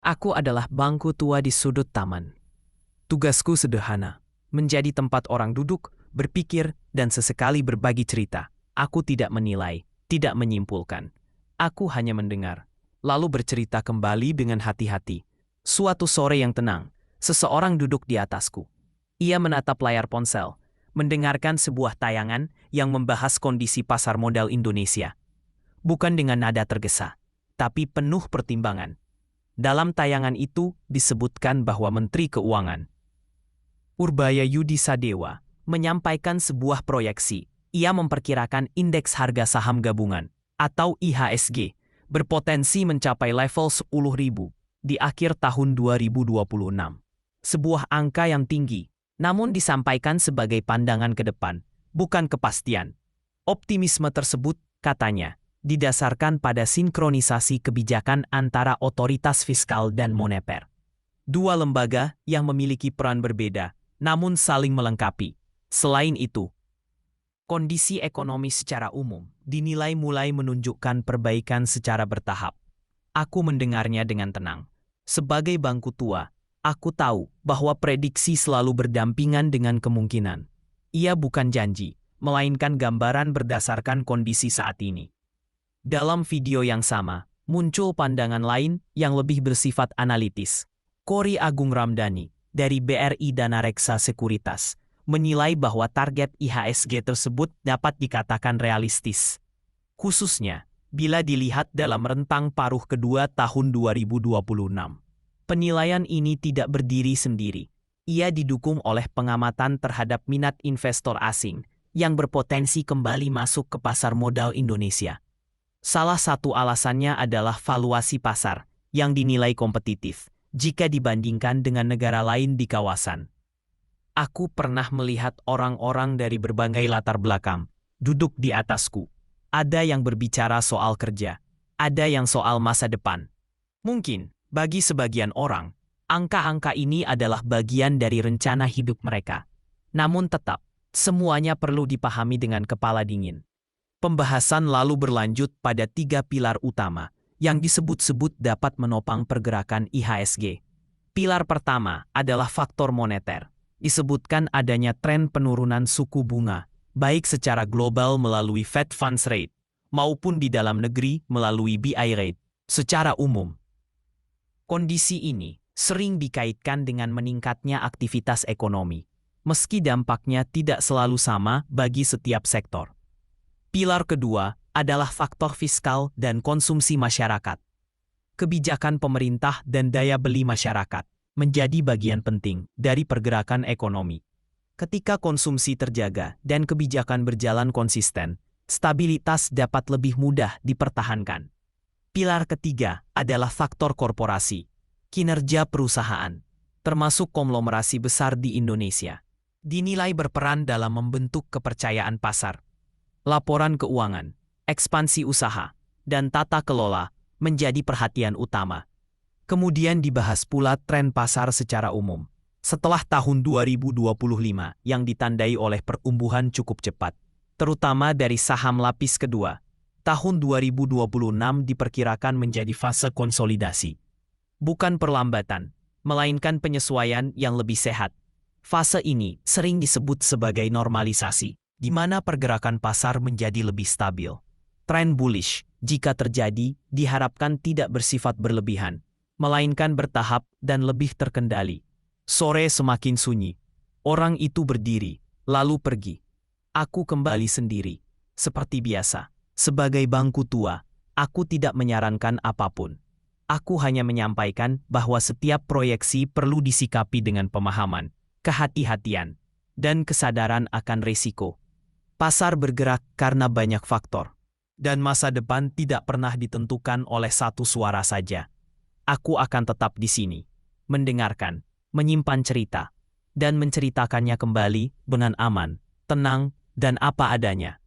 Aku adalah bangku tua di sudut taman. Tugasku sederhana, menjadi tempat orang duduk, berpikir, dan sesekali berbagi cerita. Aku tidak menilai, tidak menyimpulkan. Aku hanya mendengar, lalu bercerita kembali dengan hati-hati. Suatu sore yang tenang, seseorang duduk di atasku. Ia menatap layar ponsel, mendengarkan sebuah tayangan yang membahas kondisi pasar modal Indonesia. Bukan dengan nada tergesa, tapi penuh pertimbangan. Dalam tayangan itu disebutkan bahwa Menteri Keuangan Urbaya Yudi Sadewa menyampaikan sebuah proyeksi. Ia memperkirakan indeks harga saham gabungan atau IHSG berpotensi mencapai level 10.000 di akhir tahun 2026. Sebuah angka yang tinggi, namun disampaikan sebagai pandangan ke depan, bukan kepastian. Optimisme tersebut, katanya, didasarkan pada sinkronisasi kebijakan antara otoritas fiskal dan moneter. Dua lembaga yang memiliki peran berbeda, namun saling melengkapi. Selain itu, kondisi ekonomi secara umum dinilai mulai menunjukkan perbaikan secara bertahap. Aku mendengarnya dengan tenang. Sebagai bangku tua, aku tahu bahwa prediksi selalu berdampingan dengan kemungkinan. Ia bukan janji, melainkan gambaran berdasarkan kondisi saat ini. Dalam video yang sama, muncul pandangan lain yang lebih bersifat analitis. Kori Agung Ramdhani dari BRI Dana Reksa Sekuritas menilai bahwa target IHSG tersebut dapat dikatakan realistis. Khususnya, bila dilihat dalam rentang paruh kedua tahun 2026. Penilaian ini tidak berdiri sendiri. Ia didukung oleh pengamatan terhadap minat investor asing yang berpotensi kembali masuk ke pasar modal Indonesia. Salah satu alasannya adalah valuasi pasar yang dinilai kompetitif jika dibandingkan dengan negara lain di kawasan. Aku pernah melihat orang-orang dari berbagai latar belakang duduk di atasku. Ada yang berbicara soal kerja, ada yang soal masa depan. Mungkin, bagi sebagian orang, angka-angka ini adalah bagian dari rencana hidup mereka. Namun tetap, semuanya perlu dipahami dengan kepala dingin. Pembahasan lalu berlanjut pada 3 pilar utama yang disebut-sebut dapat menopang pergerakan IHSG. Pilar pertama adalah faktor moneter. Disebutkan adanya tren penurunan suku bunga, baik secara global melalui Fed Funds Rate, maupun di dalam negeri melalui BI Rate. Secara umum, kondisi ini sering dikaitkan dengan meningkatnya aktivitas ekonomi, meski dampaknya tidak selalu sama bagi setiap sektor. Pilar kedua adalah faktor fiskal dan konsumsi masyarakat. Kebijakan pemerintah dan daya beli masyarakat menjadi bagian penting dari pergerakan ekonomi. Ketika konsumsi terjaga dan kebijakan berjalan konsisten, stabilitas dapat lebih mudah dipertahankan. Pilar ketiga adalah faktor korporasi, kinerja perusahaan, termasuk konglomerasi besar di Indonesia, dinilai berperan dalam membentuk kepercayaan pasar. Laporan keuangan, ekspansi usaha, dan tata kelola menjadi perhatian utama. Kemudian dibahas pula tren pasar secara umum. Setelah tahun 2025 yang ditandai oleh pertumbuhan cukup cepat, terutama dari saham lapis kedua, tahun 2026 diperkirakan menjadi fase konsolidasi. Bukan perlambatan, melainkan penyesuaian yang lebih sehat. Fase ini sering disebut sebagai normalisasi, di mana pergerakan pasar menjadi lebih stabil. Tren bullish, jika terjadi, diharapkan tidak bersifat berlebihan, melainkan bertahap dan lebih terkendali. Sore semakin sunyi. Orang itu berdiri, lalu pergi. Aku kembali sendiri. Seperti biasa, sebagai bangku tua, aku tidak menyarankan apapun. Aku hanya menyampaikan bahwa setiap proyeksi perlu disikapi dengan pemahaman, kehati-hatian, dan kesadaran akan risiko. Pasar bergerak karena banyak faktor, dan masa depan tidak pernah ditentukan oleh satu suara saja. Aku akan tetap di sini, mendengarkan, menyimpan cerita, dan menceritakannya kembali dengan aman, tenang, dan apa adanya.